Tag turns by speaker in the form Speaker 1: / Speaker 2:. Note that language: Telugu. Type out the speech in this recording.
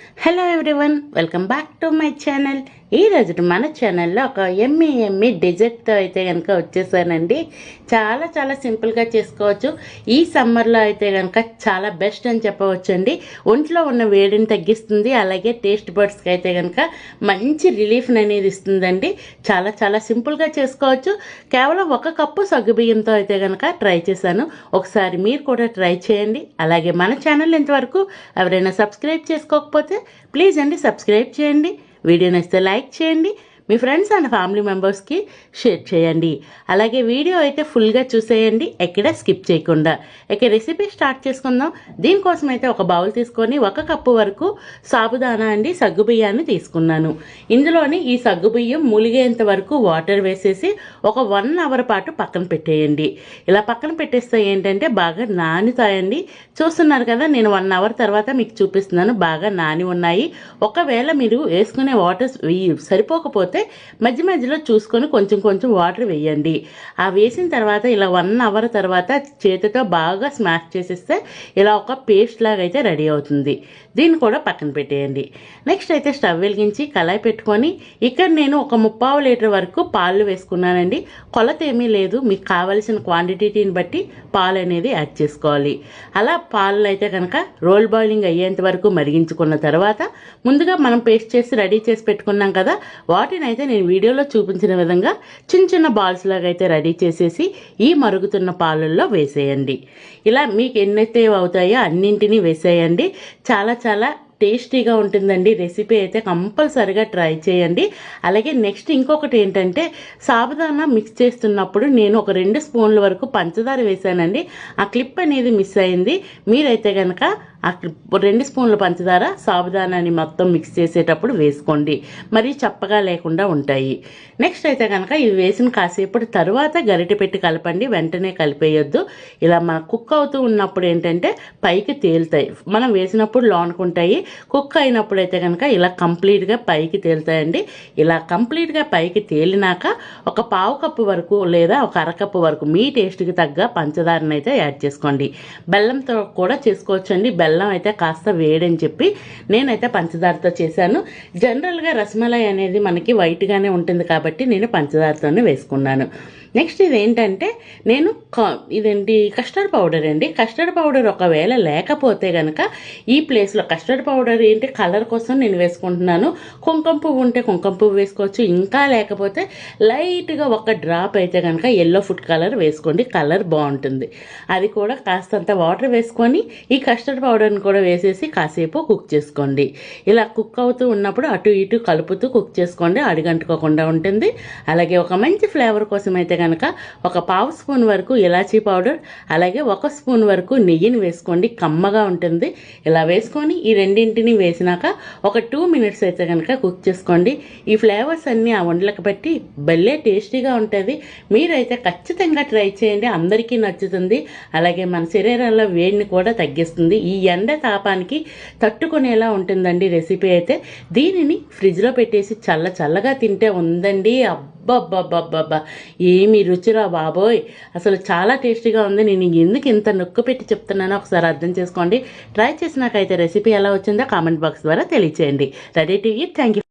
Speaker 1: Hello everyone, welcome back to my channel. ఈరోజు మన ఛానల్లో ఒక ఎమ్మి డెజర్ట్తో అయితే కనుక వచ్చేసానండి. చాలా చాలా సింపుల్గా చేసుకోవచ్చు. ఈ సమ్మర్లో అయితే కనుక చాలా బెస్ట్ అని చెప్పవచ్చండి. ఒంట్లో ఉన్న వేడిని తగ్గిస్తుంది, అలాగే టేస్ట్ బర్డ్స్కి అయితే కనుక మంచి రిలీఫ్ని అనేది ఇస్తుందండి. చాలా చాలా సింపుల్గా చేసుకోవచ్చు. కేవలం 1 కప్పు సగ్గుబియ్యంతో అయితే కనుక ట్రై చేశాను. ఒకసారి మీరు కూడా ట్రై చేయండి. అలాగే మన ఛానల్ ఇంతవరకు ఎవరైనా సబ్స్క్రైబ్ చేసుకోకపోతే ప్లీజ్ అండి సబ్స్క్రైబ్ చేయండి. వీడియో నచ్చితే లైక్ చేయండి. మీ ఫ్రెండ్స్ అండ్ ఫ్యామిలీ మెంబర్స్కి షేర్ చేయండి. అలాగే వీడియో అయితే ఫుల్గా చూసేయండి, ఎక్కడ స్కిప్ చేయకుండా. ఇక రెసిపీ స్టార్ట్ చేసుకుందాం. దీనికోసం అయితే ఒక బౌల్ తీసుకొని 1 కప్పు వరకు సాబుదానా అండి సగ్గుబియ్యాన్ని తీసుకున్నాను. ఇందులోని ఈ సగ్గుబియ్యం ములిగేంత వరకు వాటర్ వేసేసి ఒక 1 అవర్ పాటు పక్కన పెట్టేయండి. ఇలా పక్కన పెట్టేస్తే ఏంటంటే బాగా నానుతాయండి. చూస్తున్నారు కదా, నేను 1 అవర్ తర్వాత మీకు చూపిస్తున్నాను. బాగా నాని ఉన్నాయి. ఒకవేళ మీరు వేసుకునే వాటర్ సరిపోకపోతే మధ్య మధ్యలో చూసుకొని కొంచెం కొంచెం వాటర్ వేయండి. ఆ వేసిన తర్వాత ఇలా 1 అవర్ తర్వాత చేతితో బాగా స్మాష్ చేసేస్తే ఇలా ఒక పేస్ట్ లాగా అయితే రెడీ అవుతుంది. దీన్ని కూడా పక్కన పెట్టేయండి. నెక్స్ట్ అయితే స్టవ్ వెలిగించి కళాయి పెట్టుకొని ఇక్కడ నేను ఒక 3/4 లీటర్ వరకు పాలు వేసుకున్నానండి. కొలత ఏమీ లేదు, మీకు కావలసిన క్వాంటిటీని బట్టి పాలు అనేది యాడ్ చేసుకోవాలి. అలా పాలు అయితే కనుక రోల్ బాయిలింగ్ అయ్యేంత వరకు మరిగించుకున్న తర్వాత ముందుగా మనం పేస్ట్ చేసి రెడీ చేసి పెట్టుకున్నాం కదా, వాటిని అయితే నేను వీడియోలో చూపించిన విధంగా చిన్న చిన్న బాల్స్ లాగా అయితే రెడీ చేసేసి ఈ మరుగుతున్న పాలల్లో వేసేయండి. ఇలా మీకు ఎన్నైతే అవుతాయో అన్నింటినీ వేసేయండి. చాలా చాలా టేస్టీగా ఉంటుందండి. రెసిపీ అయితే కంపల్సరిగా ట్రై చేయండి. అలాగే నెక్స్ట్ ఇంకొకటి ఏంటంటే, సాబుదానా మిక్స్ చేస్తున్నప్పుడు నేను ఒక 2 స్పూన్ల వరకు పంచదార వేసానండి. ఆ క్లిప్ అనేది మిస్ అయింది. మీరైతే కనుక ఆ 2 స్పూన్ల పంచదార సాబుదానాన్ని మొత్తం మిక్స్ చేసేటప్పుడు వేసుకోండి, మరి చప్పగా లేకుండా ఉంటాయి. నెక్స్ట్ అయితే కనుక ఇవి వేసిన కాసేపటి తర్వాత గరిటె పెట్టి కలపండి, వెంటనే కలిపేయొద్దు. ఇలా మన కుక్ అవుతూ ఉన్నప్పుడు ఏంటంటే పైకి తేలుతాయి. మనం వేసినప్పుడు లోనుకుంటాయి, కుక్ అయినప్పుడు అయితే కనుక ఇలా కంప్లీట్గా పైకి తేలుతాయండి. ఇలా కంప్లీట్గా పైకి తేలినాక ఒక 1/2 కప్పు వరకు లేదా ఒక 1/2 కప్పు వరకు మీ టేస్ట్కి తగ్గ పంచదారని అయితే యాడ్ చేసుకోండి. బెల్లంతో కూడా చేసుకోవచ్చండి. బెల్లం అయితే కాస్త వేడని చెప్పి నేనైతే పంచదారతో చేశాను. జనరల్గా రసమలై అనేది మనకి వైట్గానే ఉంటుంది కాబట్టి నేను పంచదారతోనే వేసుకున్నాను. నెక్స్ట్ ఇదేంటంటే నేను ఇదేంటి కస్టర్డ్ పౌడర్ అండి. కస్టర్డ్ పౌడర్ ఒకవేళ లేకపోతే కనుక ఈ ప్లేస్లో కస్టర్డ్ పౌడర్ ఏంటి కలర్ కోసం నేను వేసుకుంటున్నాను. కుంకుమ పువ్వు ఉంటే కుంకుమ పువ్వు వేసుకోవచ్చు. ఇంకా లేకపోతే లైట్గా ఒక డ్రాప్ అయితే కనుక ఎల్లో ఫుడ్ కలర్ వేసుకోండి, కలర్ బాగుంటుంది. అది కూడా కాస్తంత వాటర్ వేసుకొని ఈ కస్టర్డ్ పౌడర్ని కూడా వేసేసి కాసేపు కుక్ చేసుకోండి. ఇలా కుక్ అవుతూ ఉన్నప్పుడు అటు ఇటు కలుపుతూ కుక్ చేసుకోండి, అడుగంటుకోకుండా ఉంటుంది. అలాగే ఒక మంచి ఫ్లేవర్ కోసం అయితే కనుక ఒక 1/2 స్పూన్ వరకు ఇలాచీ పౌడర్, అలాగే 1 స్పూన్ వరకు నెయ్యిని వేసుకోండి, కమ్మగా ఉంటుంది. ఇలా వేసుకొని ఈ రెండింటిని వేసినాక ఒక 2 మినిట్స్ అయితే కనుక కుక్ చేసుకోండి. ఈ ఫ్లేవర్స్ అన్నీ ఆ వంటలకు బట్టి భలే టేస్టీగా ఉంటుంది. మీరైతే ఖచ్చితంగా ట్రై చేయండి, అందరికీ నచ్చుతుంది. అలాగే మన శరీరంలో వేడిని కూడా తగ్గిస్తుంది. ఈ ఎండ తాపానికి తట్టుకునేలా ఉంటుందండి రెసిపీ అయితే. దీనిని ఫ్రిడ్జ్లో పెట్టేసి చల్లగా తింటే ఉందండి, అబ్బబ్బబ్బబ్బబ్బా ఏమి రుచిరా బాబోయ్, అసలు చాలా టేస్టీగా ఉంది. నేను ఎందుకు ఇంత నొక్కు పెట్టి చెప్తున్నానో ఒకసారి అర్థం చేసుకోండి. ట్రై చేసినాకైతే రెసిపీ ఎలా వచ్చిందో కామెంట్ బాక్స్ ద్వారా తెలియచేయండి. Ready to eat. Thank you.